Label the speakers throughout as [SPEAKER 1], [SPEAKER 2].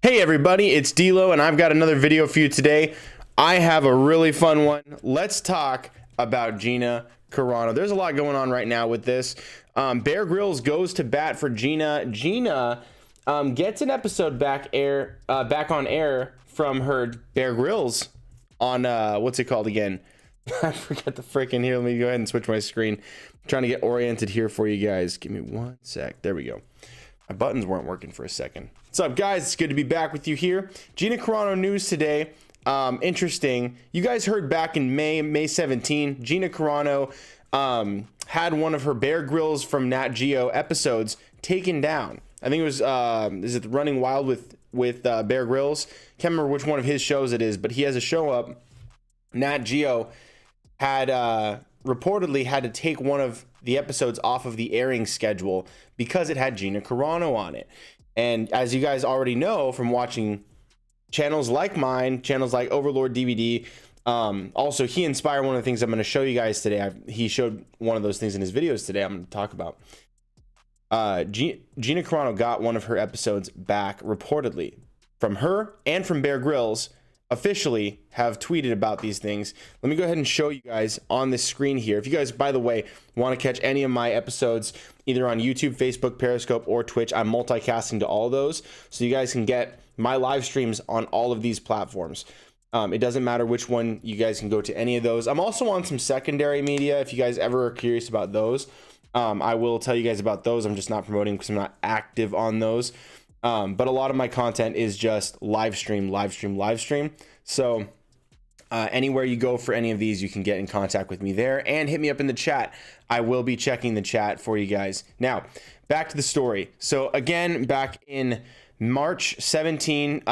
[SPEAKER 1] Hey everybody, it's D'Lo and I've got another video for you today. I have a really fun one. Let's talk about Gina Carano. There's a lot going on right now with this. Bear Grylls goes to bat for Gina. Gina gets an episode back on air from her Bear Grylls on what's it called again? I forget the freaking here. Let me go ahead and switch my screen. I'm trying to get oriented here for you guys. Give me one sec. There we go. My buttons weren't working for a second. What's up, guys? It's good to be back with you here. Gina Carano news today. Interesting. You guys heard back in May 17, Gina Carano had one of her Bear Grylls from Nat Geo episodes taken down. I think it was is it Running Wild with Bear Grylls? Can't remember which one of his shows it is, but he has a show up. Nat Geo had reportedly had to take one of the episodes off of the airing schedule because it had Gina Carano on it. And as you guys already know from watching channels like mine, channels like Overlord DVD, also he inspired one of the things I'm going to show you guys today. He showed one of those things in his videos today I'm going to talk about. Gina Carano got one of her episodes back reportedly. From her and from Bear Grylls officially have tweeted about these things. Let me go ahead and show you guys on this screen here. If you guys, by the way, want to catch any of my episodes either on YouTube, Facebook, Periscope, or Twitch, I'm multicasting to all those, so you guys can get my live streams on all of these platforms. It doesn't matter which one, you guys can go to any of those. I'm also on some secondary media if you guys ever are curious about those. I will tell you guys about those. I'm just not promoting because I'm not active on those. But a lot of my content is just live stream. So anywhere you go for any of these, you can get in contact with me there and hit me up in the chat. I will be checking the chat for you guys. Now, back to the story. So again, back in March 17,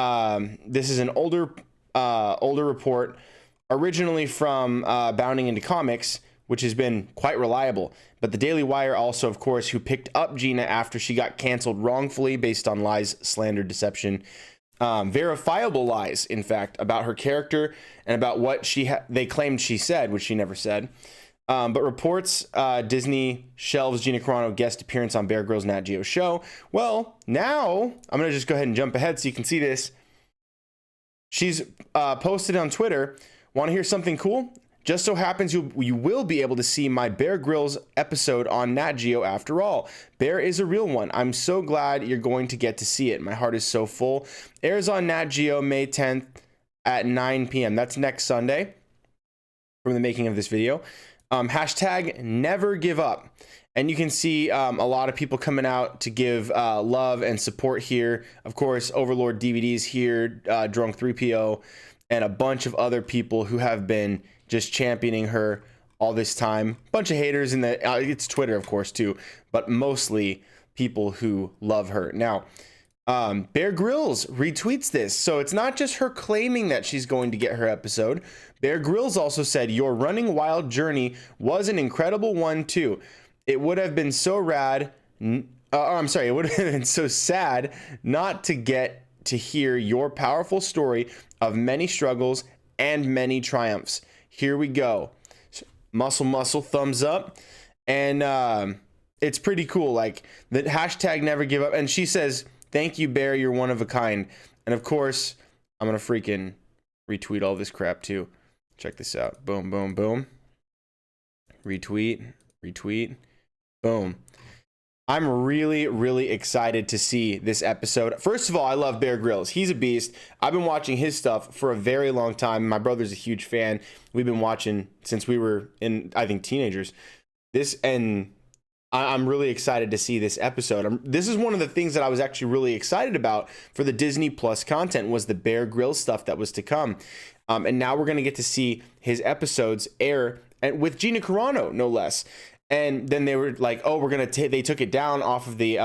[SPEAKER 1] this is an older report, originally from Bounding Into Comics, which has been quite reliable. But the Daily Wire also, of course, who picked up Gina after she got canceled wrongfully based on lies, slander, deception, verifiable lies, in fact, about her character and about what they claimed she said, which she never said. But reports Disney shelves Gina Carano guest appearance on Bear Grylls Nat Geo show. Well, now I'm going to just go ahead and jump ahead so you can see this. She's posted on Twitter, want to hear something cool? Just so happens you will be able to see my Bear Grylls episode on Nat Geo after all. Bear is a real one. I'm so glad you're going to get to see it. My heart is so full. Airs on Nat Geo May 10th at 9 p.m. That's next Sunday from the making of this video. Hashtag never give up. And you can see a lot of people coming out to give love and support here. Of course, Overlord DVD's here, Drunk 3PO, and a bunch of other people who have been just championing her all this time. Bunch of haters in the it's Twitter, of course, too, but mostly people who love her. Now, Bear Grylls retweets this, so it's not just her claiming that she's going to get her episode. Bear Grylls also said, "Your Running Wild journey was an incredible one too. It would have been so rad. It would have been so sad not to get to hear your powerful story of many struggles and many triumphs. Here we go." Muscle, thumbs up. And it's pretty cool. Like the hashtag never give up. And she says, "Thank you, Bear. You're one of a kind." And of course, I'm going to freaking retweet all this crap too. Check this out. Boom, boom, boom. Retweet. Boom. I'm really excited to see this episode. First of all, I love Bear Grylls. He's a beast. I've been watching his stuff for a very long time. My brother's a huge fan. We've been watching since we were I think teenagers. I'm really excited to see this episode. This is one of the things that I was actually really excited about for the Disney Plus content, was the Bear Grylls stuff that was to come. And now we're going to get to see his episodes air, and with Gina Carano, no less. And then they were like, "Oh, we're gonna they took it down off of the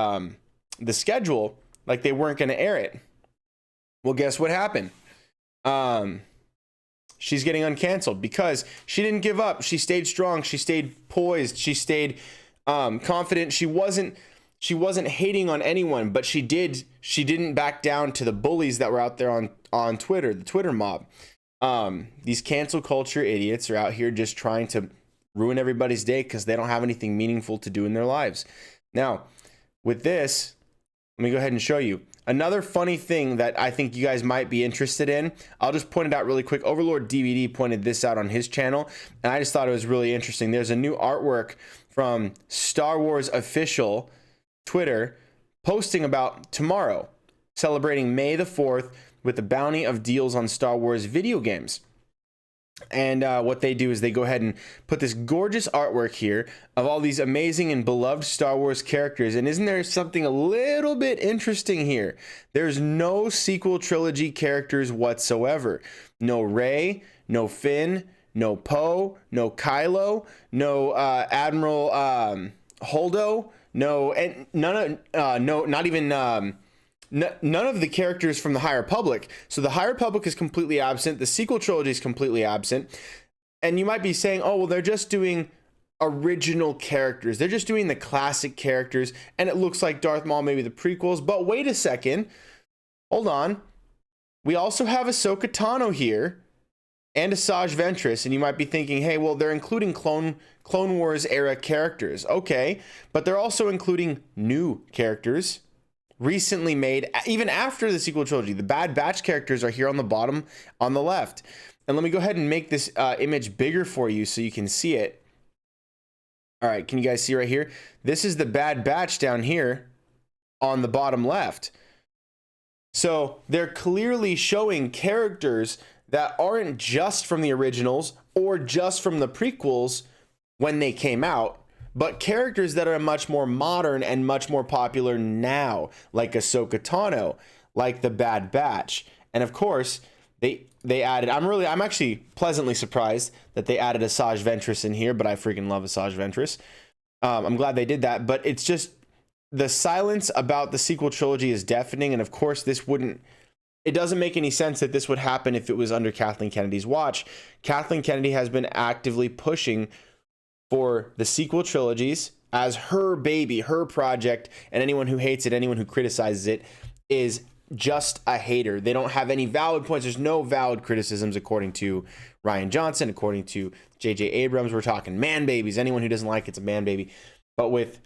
[SPEAKER 1] schedule, like they weren't gonna air it." Well, guess what happened? She's getting uncanceled because she didn't give up. She stayed strong. She stayed poised. She stayed confident. She wasn't hating on anyone, but she didn't back down to the bullies that were out there on Twitter, the Twitter mob. These cancel culture idiots are out here just trying to ruin everybody's day because they don't have anything meaningful to do in their lives. Now, with this, let me go ahead and show you. another funny thing that I think you guys might be interested in, I'll just point it out really quick. Overlord DVD pointed this out on his channel, and I just thought it was really interesting. There's a new artwork from Star Wars Official Twitter posting about tomorrow, celebrating May the 4th with the bounty of deals on Star Wars video games. And what they do is they go ahead and put this gorgeous artwork here of all these amazing and beloved Star Wars characters. And isn't there something a little bit interesting here? There's no sequel trilogy characters whatsoever. No Rey, no Finn, no Poe, no Kylo, no Admiral Holdo, no, and none of not even none of the characters from the High Republic. So the High Republic is completely absent. The sequel trilogy is completely absent. And you might be saying, oh, well, they're just doing original characters. They're just doing the classic characters. And it looks like Darth Maul, maybe the prequels. But wait a second. Hold on. We also have Ahsoka Tano here and Asajj Ventress. And you might be thinking, hey, well, they're including Clone Wars era characters. Okay. But they're also including new characters. Recently made, even after the sequel trilogy. The Bad Batch characters are here on the bottom on the left. And let me go ahead and make this image bigger for you so you can see it. All right, can you guys see right here? This is the Bad Batch down here on the bottom left. So they're clearly showing characters that aren't just from the originals or just from the prequels when they came out, but characters that are much more modern and much more popular now, like Ahsoka Tano, like the Bad Batch. And of course, they added, I'm actually pleasantly surprised that they added Asajj Ventress in here, but I freaking love Asajj Ventress. I'm glad they did that, but it's just, the silence about the sequel trilogy is deafening. And of course, it doesn't make any sense that this would happen if it was under Kathleen Kennedy's watch. Kathleen Kennedy has been actively pushing for the sequel trilogies as her baby, her project, and anyone who hates it, anyone who criticizes it is just a hater. They don't have any valid points. There's no valid criticisms according to Rian Johnson, according to J.J. Abrams. We're talking man babies. Anyone who doesn't like it's a man baby. But with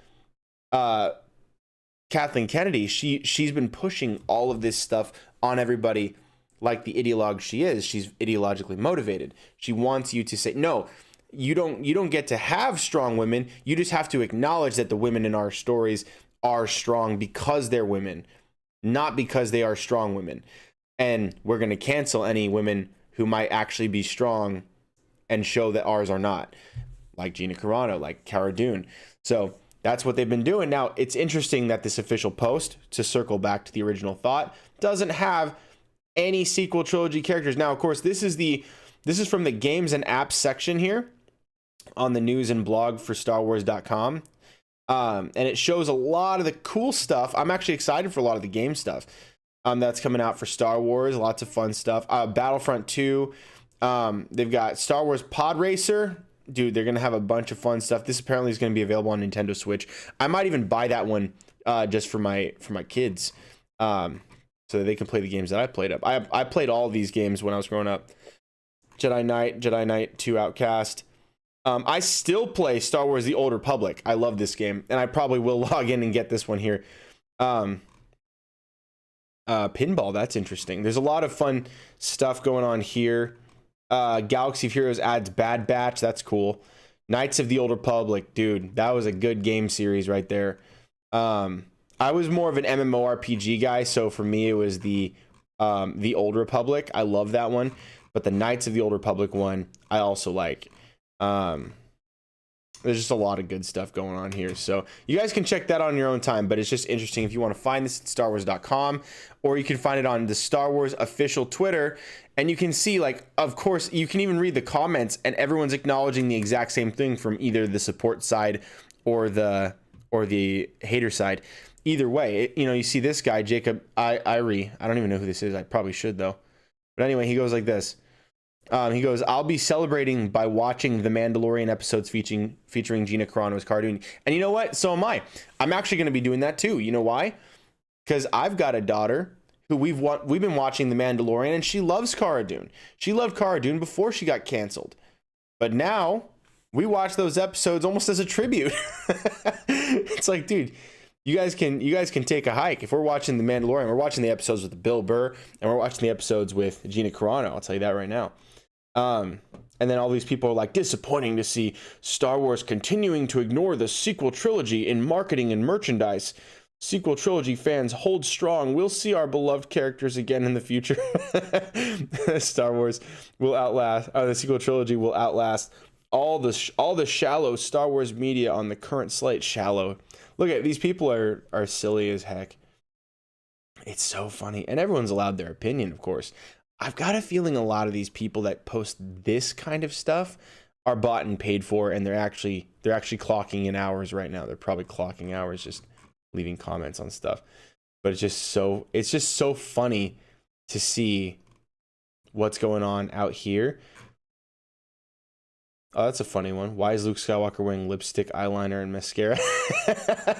[SPEAKER 1] Kathleen Kennedy, she's been pushing all of this stuff on everybody like the ideologue she is. She's ideologically motivated. She wants you to say, no, you don't get to have strong women. You just have to acknowledge that the women in our stories are strong because they're women, not because they are strong women. And we're going to cancel any women who might actually be strong and show that ours are not, like Gina Carano, like Cara Dune. So that's what they've been doing. Now, it's interesting that this official post, to circle back to the original thought, doesn't have any sequel trilogy characters. Now, of course, this is from the games and apps section here on the news and blog for StarWars.com. And it shows a lot of the cool stuff. I'm actually excited for a lot of the game stuff that's coming out for Star Wars. Lots of fun stuff. Battlefront 2. They've got Star Wars Pod Racer. Dude, they're going to have a bunch of fun stuff. This apparently is going to be available on Nintendo Switch. I might even buy that one just for my kids so that they can play the games that I played up. I played all of these games when I was growing up. Jedi Knight 2 Outcast. I still play Star Wars The Old Republic. I love this game, and I probably will log in and get this one here. Pinball, that's interesting. There's a lot of fun stuff going on here. Galaxy of Heroes adds Bad Batch. That's cool. Knights of the Old Republic, dude, that was a good game series right there. I was more of an MMORPG guy, so for me it was the Old Republic. I love that one, but the Knights of the Old Republic one I also like. There's just a lot of good stuff going on here, so you guys can check that on your own time, but it's just interesting. If you want to find this at StarWars.com, or you can find it on the Star Wars official Twitter, and you can see, like, of course, you can even read the comments, and everyone's acknowledging the exact same thing from either the support side or the hater side. Either way, you see this guy, Jacob Irie. I don't even know who this is. I probably should, though. But anyway, he goes like this. He goes, I'll be celebrating by watching the Mandalorian episodes featuring Gina Carano as Cara Dune. And you know what? So am I. I'm actually going to be doing that too. You know why? Because I've got a daughter who we've been watching the Mandalorian, and she loves Cara Dune. She loved Cara Dune before she got canceled. But now we watch those episodes almost as a tribute. It's like, dude, you guys can take a hike. If we're watching The Mandalorian, we're watching the episodes with Bill Burr, and we're watching the episodes with Gina Carano. I'll tell you that right now. And then all these people are like, disappointing to see Star Wars continuing to ignore the sequel trilogy in marketing and merchandise. Sequel trilogy fans hold strong. We'll see our beloved characters again in the future. Star Wars will outlast, the sequel trilogy will outlast all the shallow Star Wars media on the current slate. Shallow. Look at these people are silly as heck. It's so funny, and everyone's allowed their opinion, of course. I've got a feeling a lot of these people that post this kind of stuff are bought and paid for, and they're actually clocking in hours right now. They're probably clocking hours just leaving comments on stuff. But it's just so funny to see what's going on out here. Oh, that's a funny one. Why is Luke Skywalker wearing lipstick, eyeliner, and mascara?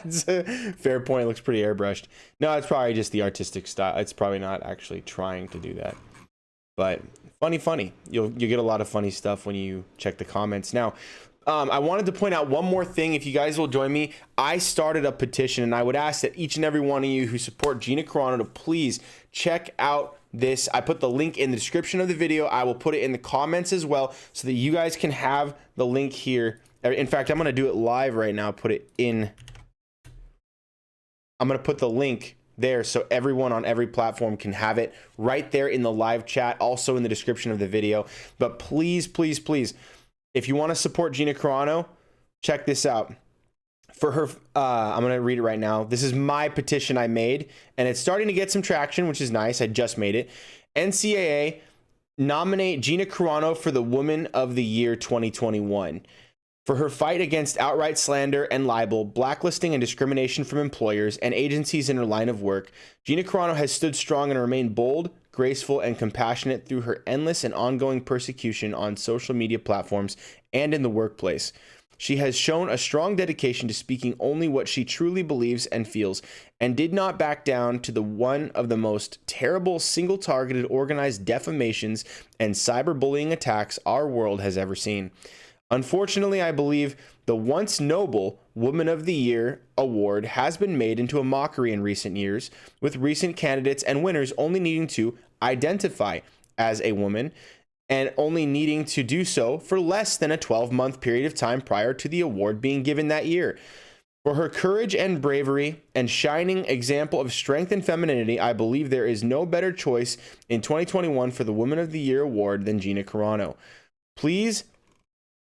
[SPEAKER 1] It's a fair point. It looks pretty airbrushed. No, it's probably just the artistic style. It's probably not actually trying to do that. But funny. You'll get a lot of funny stuff when you check the comments. Now, I wanted to point out one more thing. If you guys will join me, I started a petition, and I would ask that each and every one of you who support Gina Carano to please check out this. I put the link in the description of the video. I will put it in the comments as well, so that you guys can have the link here. In fact, I'm going to do it live right now. I'm going to put the link there so everyone on every platform can have it right there in the live chat, also in the description of the video. But please, if you want to support Gina Carano, check this out. For her, I'm going to read it right now. This is my petition I made, and it's starting to get some traction, which is nice. I just made it. NCAA, nominate Gina Carano for the Woman of the Year 2021. For her fight against outright slander and libel, blacklisting and discrimination from employers and agencies in her line of work, Gina Carano has stood strong and remained bold, graceful, and compassionate through her endless and ongoing persecution on social media platforms and in the workplace. She has shown a strong dedication to speaking only what she truly believes and feels, and did not back down to the one of the most terrible single-targeted organized defamations and cyberbullying attacks our world has ever seen. Unfortunately, I believe the once noble Woman of the Year award has been made into a mockery in recent years, with recent candidates and winners only needing to identify as a woman and only needing to do so for less than a 12-month period of time prior to the award being given that year. For her courage and bravery and shining example of strength and femininity, I believe there is no better choice in 2021 for the Woman of the Year award than Gina Carano. Please,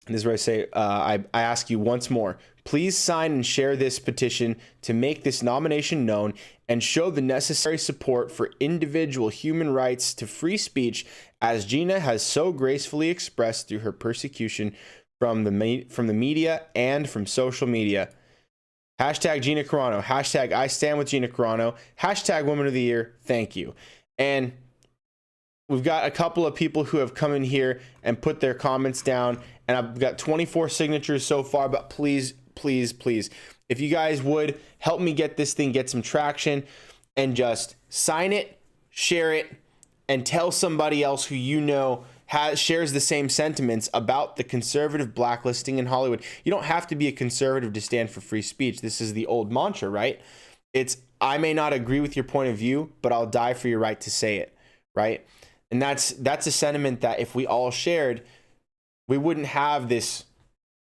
[SPEAKER 1] this is where I say, I ask you once more, please sign and share this petition to make this nomination known and show the necessary support for individual human rights to free speech, as Gina has so gracefully expressed through her persecution from the media and from social media. Hashtag Gina Carano, hashtag I stand with Gina Carano, hashtag Woman of the Year, thank you. And we've got a couple of people who have come in here and put their comments down, and I've got 24 signatures so far, but please, if you guys would help me get this thing, get some traction, and just sign it, share it, and tell somebody else who you know shares the same sentiments about the conservative blacklisting in Hollywood. You don't have to be a conservative to stand for free speech. This is the old mantra, right? It's, I may not agree with your point of view, but I'll die for your right to say it, right? And that's a sentiment that if we all shared, we wouldn't have this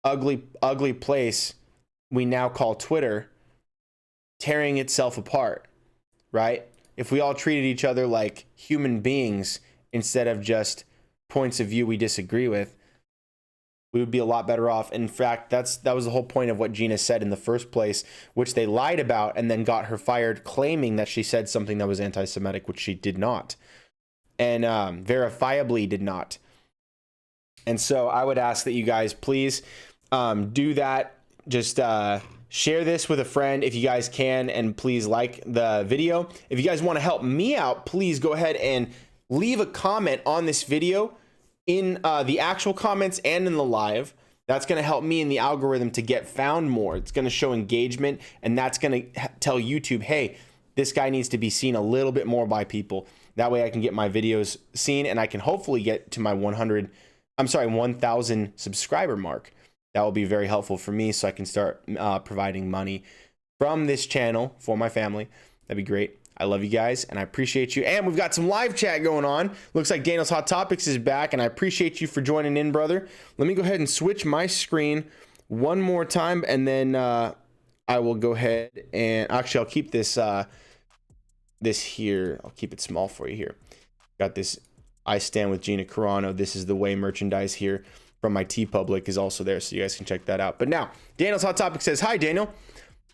[SPEAKER 1] ugly place we now call Twitter tearing itself apart, right? If we all treated each other like human beings instead of just points of view we disagree with, we would be a lot better off. In fact, that was the whole point of what Gina said in the first place, which they lied about and then got her fired, claiming that she said something that was anti-Semitic, which she did not. And verifiably did not. And so I would ask that you guys please do that. Just share this with a friend if you guys can, and please like the video. If you guys want to help me out, please go ahead and leave a comment on this video in the actual comments and in the live. That's going to help me in the algorithm to get found more. It's going to show engagement, and that's going to tell YouTube, hey, this guy needs to be seen a little bit more by people. That way I can get my videos seen, and I can hopefully get to my 1,000 subscriber mark. That will be very helpful for me, so I can start providing money from this channel for my family, that'd be great. I love you guys and I appreciate you. And we've got some live chat going on. Looks like Daniel's Hot Topics is back, and I appreciate you for joining in, brother. Let me go ahead and switch my screen one more time, and then I will go ahead and actually I'll keep this this here. I'll keep it small for you here. Got this I Stand with Gina Carano. This is the way merchandise here from my TeePublic is also there, so you guys can check that out. But now, Daniel's Hot Topic says, "Hi, Daniel.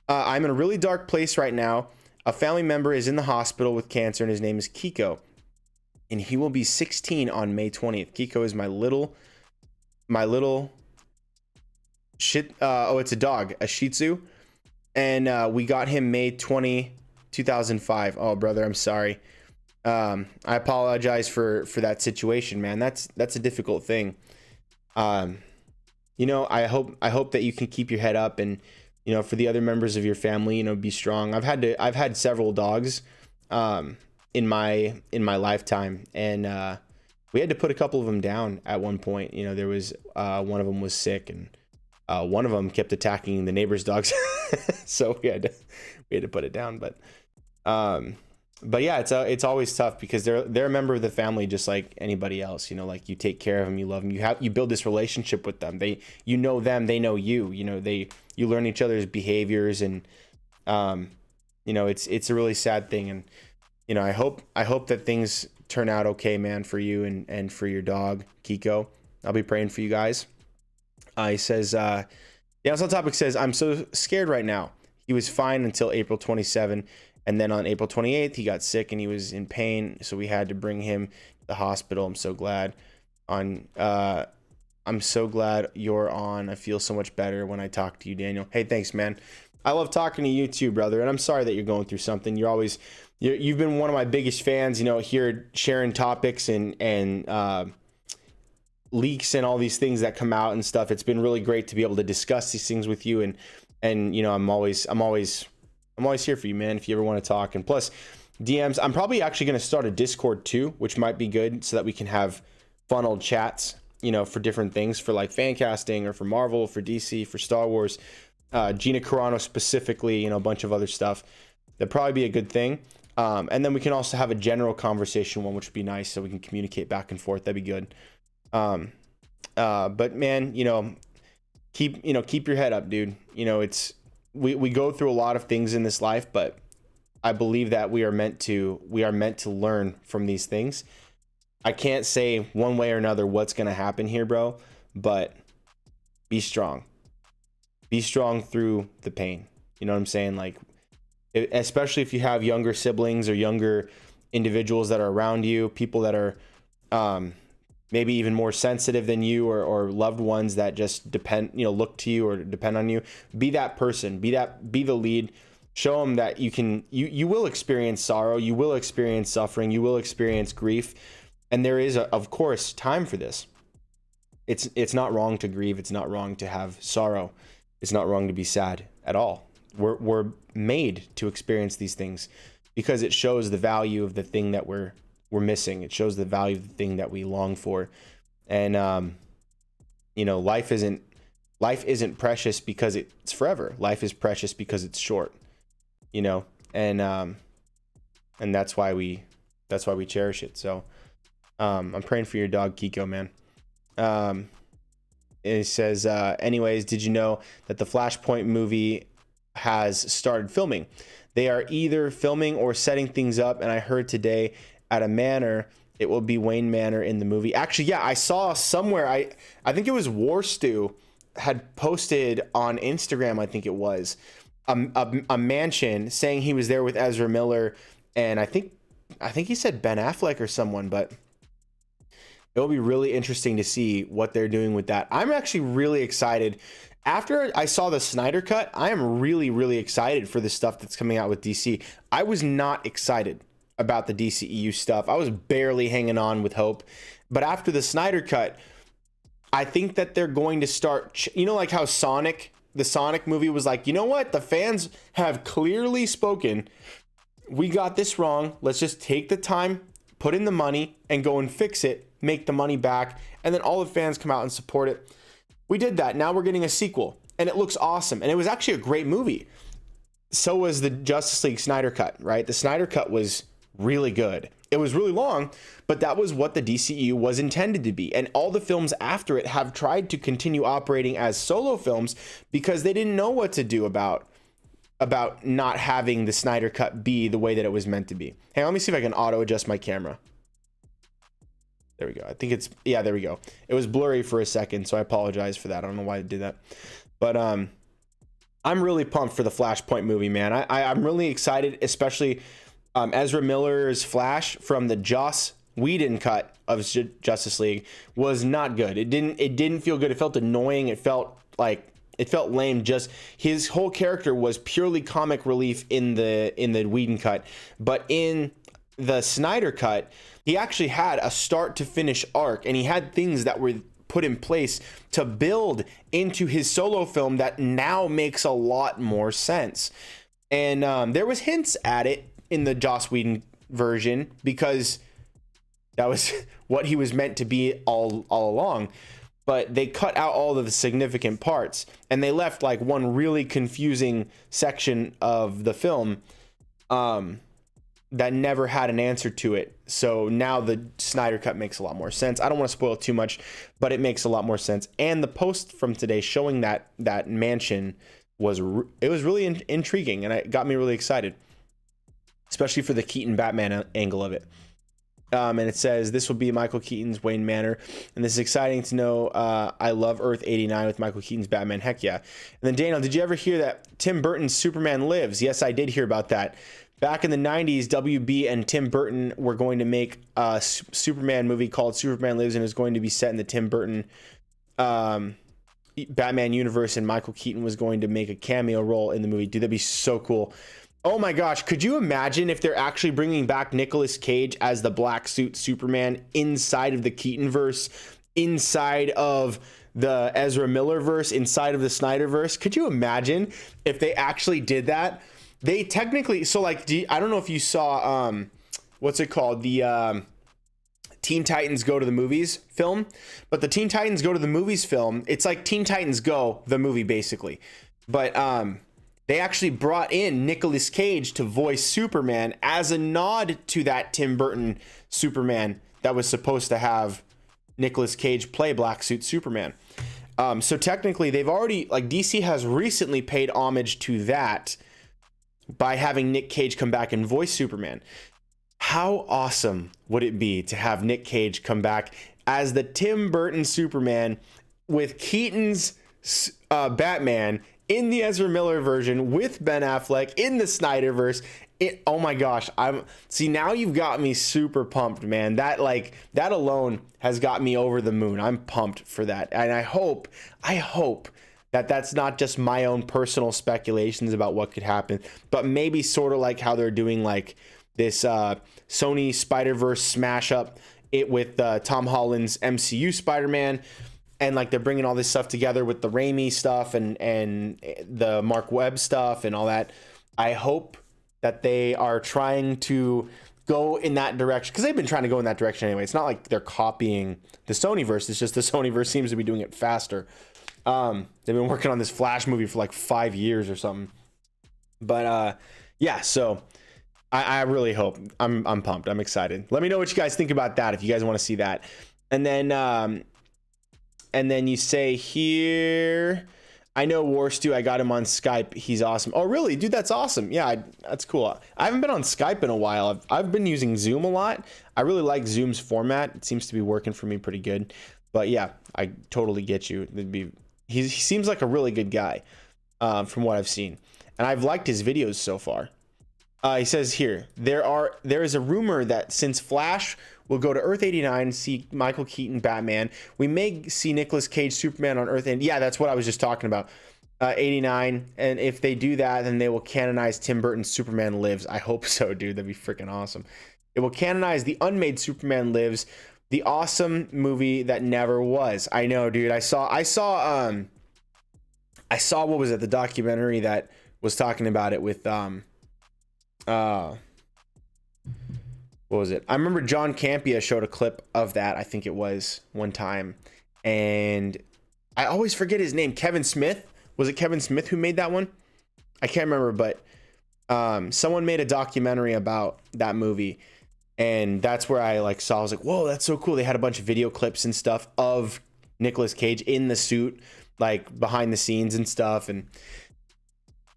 [SPEAKER 1] I'm in a really dark place right now. A family member is in the hospital with cancer, and his name is Kiko, and he will be 16 on May 20th. Kiko is my little shit. Oh, it's a dog, a Shih Tzu, and we got him May 20, 2005. Oh, brother, I'm sorry. I apologize for that situation, man. That's a difficult thing. You know, I hope that you can keep your head up, and you know, for the other members of your family, you know, be strong. I've had several dogs in my lifetime, and we had to put a couple of them down at one point. You know, there was one of them was sick, and one of them kept attacking the neighbor's dogs. So we had to put it down. But yeah, it's always tough because they're a member of the family just like anybody else. You know, like you take care of them, you love them, you build this relationship with them. You know them, they know you. You know, you learn each other's behaviors, and you know, it's a really sad thing. And you know, I hope that things turn out okay, man, for you and for your dog Kiko. I'll be praying for you guys. He says, yeah, on topic says, "I'm so scared right now. He was fine until April 27, and then on April 28th he got sick and he was in pain, so we had to bring him to the hospital. I'm so glad you're on. I feel so much better when I talk to you, Daniel." Hey, thanks, man. I love talking to you too, brother, and I'm sorry that you're going through something. You've been one of my biggest fans, you know, here sharing topics and leaks and all these things that come out and stuff. It's been really great to be able to discuss these things with you, and you know, I'm always here for you, man, if you ever want to talk. And plus DMs, I'm probably actually going to start a Discord too, which might be good so that we can have funneled chats, you know, for different things, for like fan casting or for Marvel, for DC, for Star Wars, Gina Carano specifically, you know, a bunch of other stuff. That'd probably be a good thing. And then we can also have a general conversation one, which would be nice, so we can communicate back and forth. That'd be good. But man, you know, keep your head up, dude. You know, we go through a lot of things in this life, but I believe that we are meant to learn from these things. I can't say one way or another what's going to happen here, bro, but be strong. Be strong through the pain. You know what I'm saying? Like, especially if you have younger siblings or younger individuals that are around you, people that are maybe even more sensitive than you, or loved ones that just look to you or depend on you. Be that person, be the lead. Show them that you will experience sorrow, you will experience suffering, you will experience grief. And there is, of course, time for this. It's not wrong to grieve. It's not wrong to have sorrow. It's not wrong to be sad at all. We're made to experience these things because it shows the value of the thing that we're missing. It shows the value of the thing that we long for. And you know, life isn't precious because it's forever. Life is precious because it's short. You know, and that's why we cherish it. So I'm praying for your dog Kiko, man. It says, anyways, did you know that the Flashpoint movie has started filming? They are either filming or setting things up, and I heard today at a manor it will be Wayne Manor in the movie. Actually, yeah, I saw somewhere, I think it was War Stew had posted on Instagram, I think it was, a mansion saying he was there with Ezra Miller, and I think he said Ben Affleck or someone, but it'll be really interesting to see what they're doing with that. I'm actually really excited. After I saw the Snyder Cut, I am really, really excited for the stuff that's coming out with DC. I was not excited about the DCEU stuff. I was barely hanging on with hope. But after the Snyder Cut, I think that they're going to start, you know, like how the Sonic movie was like, you know what? The fans have clearly spoken. We got this wrong. Let's just take the time, put in the money, and go and fix it, make the money back, and then all the fans come out and support it. We did that. Now we're getting a sequel, and it looks awesome. And it was actually a great movie. so was the Justice League Snyder cut, right? The Snyder cut was really good. It was really long, but that was what the DCEU was intended to be. And all the films after it have tried to continue operating as solo films because they didn't know what to do about not having the Snyder cut be the way that it was meant to be. Hey, let me see if I can auto adjust my camera. There we go. I think it's, yeah, there we go. It was blurry for a second, so I apologize for that. I don't know why I did that. But I'm really pumped for the Flashpoint movie, man. I'm really excited, especially Ezra Miller's Flash from the Joss Whedon cut of Justice League was not good. It didn't feel good. It felt annoying. It felt lame. Just his whole character was purely comic relief in the Whedon cut, but in the Snyder cut, he actually had a start to finish arc, and he had things that were put in place to build into his solo film that now makes a lot more sense. And there was hints at it in the Joss Whedon version because that was what he was meant to be all along. But they cut out all of the significant parts, and they left like one really confusing section of the film that never had an answer to it. So now the Snyder cut makes a lot more sense. I don't want to spoil too much, but it makes a lot more sense. And the post from today showing that mansion was really intriguing, and it got me really excited, especially for the Keaton Batman angle of it. And it says, this will be Michael Keaton's Wayne Manor. And this is exciting to know. I love Earth 89 with Michael Keaton's Batman. Heck yeah. And then Daniel, did you ever hear that Tim Burton's Superman Lives? Yes, I did hear about that. Back in the 90s, WB and Tim Burton were going to make a Superman movie called Superman Lives, and it was going to be set in the Tim Burton Batman universe, and Michael Keaton was going to make a cameo role in the movie. Dude, that'd be so cool. Oh my gosh, could you imagine if they're actually bringing back Nicolas Cage as the black suit Superman inside of the Keatonverse, inside of the Ezra Miller verse, inside of the Snyderverse? Could you imagine if they actually did that? They technically, so like, I don't know if you saw, what's it called? The Teen Titans Go to the Movies film, but the Teen Titans Go to the Movies film, it's like Teen Titans Go, the movie basically. But they actually brought in Nicolas Cage to voice Superman as a nod to that Tim Burton Superman that was supposed to have Nicolas Cage play Black Suit Superman. So technically they've already, like DC has recently paid homage to that by having Nick Cage come back and voice Superman. How awesome would it be to have Nick Cage come back as the Tim Burton Superman with Keaton's Batman in the Ezra Miller version with Ben Affleck in the Snyderverse? Oh my gosh, now you've got me super pumped, man. That alone has got me over the moon. I'm pumped for that. And I hope that that's not just my own personal speculations about what could happen, but maybe sort of like how they're doing like this Sony Spider-Verse smash up it with Tom Holland's MCU Spider-Man, and like they're bringing all this stuff together with the Raimi stuff and the Mark Webb stuff and all that. I hope that they are trying to go in that direction, because they've been trying to go in that direction anyway. It's not like they're copying the Sonyverse. It's just the Sonyverse seems to be doing it faster. They've been working on this Flash movie for like 5 years or something. But yeah, so I really hope. I'm pumped. I'm excited. Let me know what you guys think about that if you guys want to see that. And then you say here, I know War Stew, I got him on Skype. He's awesome. Oh, really? Dude, that's awesome. Yeah, that's cool. I haven't been on Skype in a while. I've been using Zoom a lot. I really like Zoom's format. It seems to be working for me pretty good. But yeah, I totally get you. He seems like a really good guy from what I've seen. And I've liked his videos so far. He says here, there is a rumor that since Flash will go to Earth 89 and see Michael Keaton Batman, we may see Nicolas Cage Superman on Earth. And yeah, that's what I was just talking about. 89. And if they do that, then they will canonize Tim Burton's Superman Lives. I hope so, dude. That'd be freaking awesome. It will canonize the unmade Superman Lives, the awesome movie that never was. I know, dude. I saw what was it, the documentary that was talking about it with what was it? I remember John Campea showed a clip of that. I think it was one time, and I always forget his name. Kevin Smith. Was it Kevin Smith who made that one? I can't remember, but Someone made a documentary about that movie, and that's where I like saw, I was like, whoa, that's so cool. They had a bunch of video clips and stuff of Nicolas Cage in the suit, like behind the scenes and stuff. And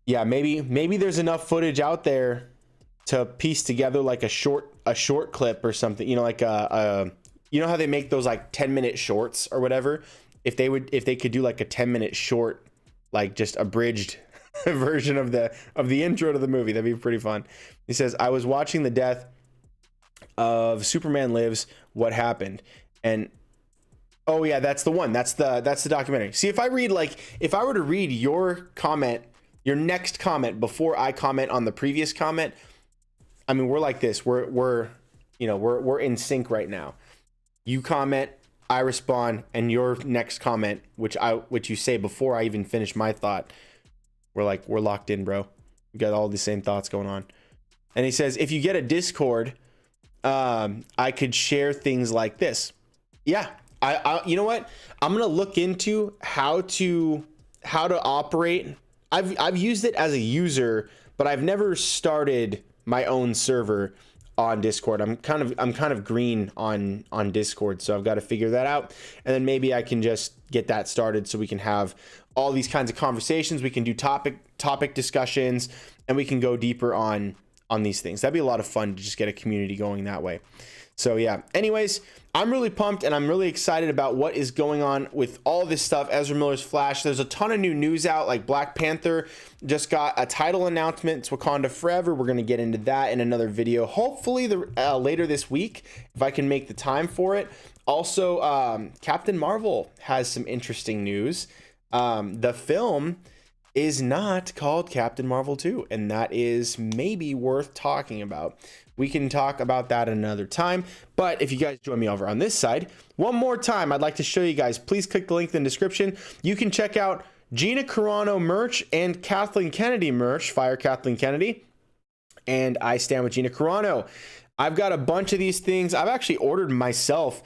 [SPEAKER 1] yeah, maybe there's enough footage out there to piece together like a short clip or something, you know, like you know how they make those like 10-minute shorts or whatever. If they could do like a 10-minute short, like just abridged version of the intro to the movie, that'd be pretty fun. He says, I was watching the death of Superman Lives, what happened? And oh yeah, that's the one, that's the documentary. See, if I were to read your comment, your next comment before I comment on the previous comment, I mean, we're like this, we're in sync right now. You comment, I respond, and your next comment, which you say before I even finish my thought, we're locked in, bro. We got all the same thoughts going on. And he says, if you get a Discord, I could share things like this. Yeah, I you know what? I'm gonna look into how to operate. I've used it as a user, but I've never started my own server on Discord. I'm kind of green on Discord, so I've got to figure that out, and then maybe I can just get that started so we can have all these kinds of conversations. We can do topic discussions, and we can go deeper on these things. That'd be a lot of fun to just get a community going that way. So yeah, anyways, I'm really pumped and I'm really excited about what is going on with all this stuff. Ezra Miller's Flash. There's a ton of new news out, like Black Panther just got a title announcement. It's Wakanda Forever. We're going to get into that in another video, hopefully later this week, if I can make the time for it. Also, Captain Marvel has some interesting news. The film is not called Captain Marvel 2, and that is maybe worth talking about. We can talk about that another time, but if you guys join me over on this side, one more time, I'd like to show you guys, please click the link in the description. You can check out Gina Carano merch and Kathleen Kennedy merch, Fire Kathleen Kennedy, and I Stand with Gina Carano. I've got a bunch of these things. I've actually ordered myself,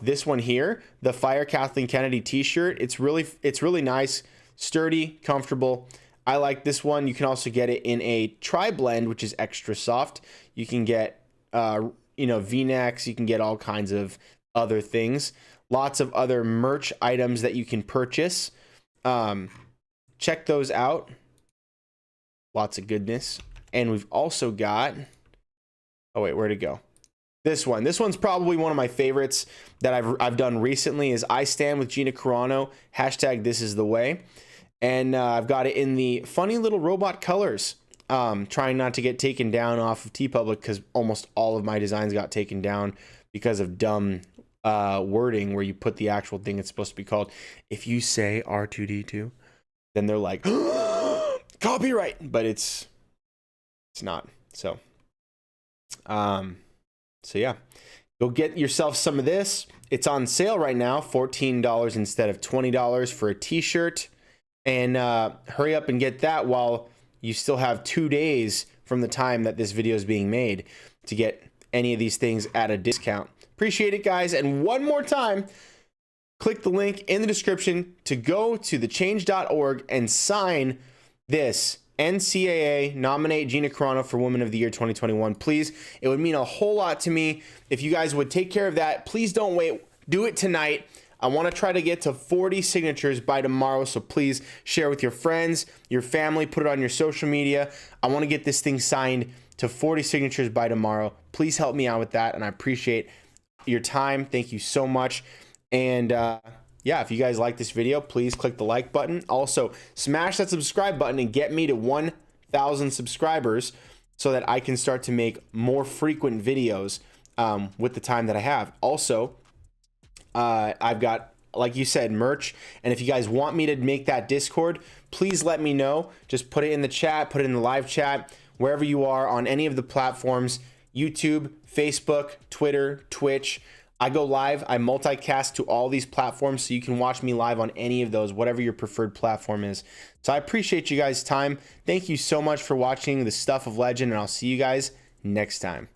[SPEAKER 1] this one here, the Fire Kathleen Kennedy t-shirt. It's really nice, sturdy, comfortable. I like this one. You can also get it in a tri-blend, which is extra soft. You can get, V-necks. You can get all kinds of other things. Lots of other merch items that you can purchase. Check those out. Lots of goodness. And we've also got, oh wait, where'd it go? This one's probably one of my favorites that I've done recently is I Stand with Gina Carano, #ThisIsTheWay. And I've got it in the funny little robot colors. Trying not to get taken down off of TeePublic because almost all of my designs got taken down because of dumb wording where you put the actual thing it's supposed to be called. If you say R2D2, then they're like, copyright, but it's not. So yeah, go get yourself some of this. It's on sale right now, $14 instead of $20 for a t-shirt. And hurry up and get that while you still have 2 days from the time that this video is being made to get any of these things at a discount. Appreciate it, guys. And one more time, click the link in the description to go to thechange.org and sign this NCAA nominate Gina Carano for Woman of the Year 2021. Please, it would mean a whole lot to me if you guys would take care of that. Please don't wait. Do it tonight. I want to try to get to 40 signatures by tomorrow, so please share with your friends, your family, put it on your social media. I want to get this thing signed to 40 signatures by tomorrow. Please help me out with that, and I appreciate your time. Thank you so much. And yeah, if you guys like this video, please click the like button. Also, smash that subscribe button and get me to 1,000 subscribers so that I can start to make more frequent videos with the time that I have. Also, I've got, like you said, merch, and if you guys want me to make that Discord, please let me know. Just put it in the chat, put it in the live chat, wherever you are on any of the platforms, YouTube, Facebook, Twitter, Twitch. I go live, I multicast to all these platforms, so you can watch me live on any of those, whatever your preferred platform is. So I appreciate you guys' time. Thank you so much for watching the Stuff of Legend, and I'll see you guys next time.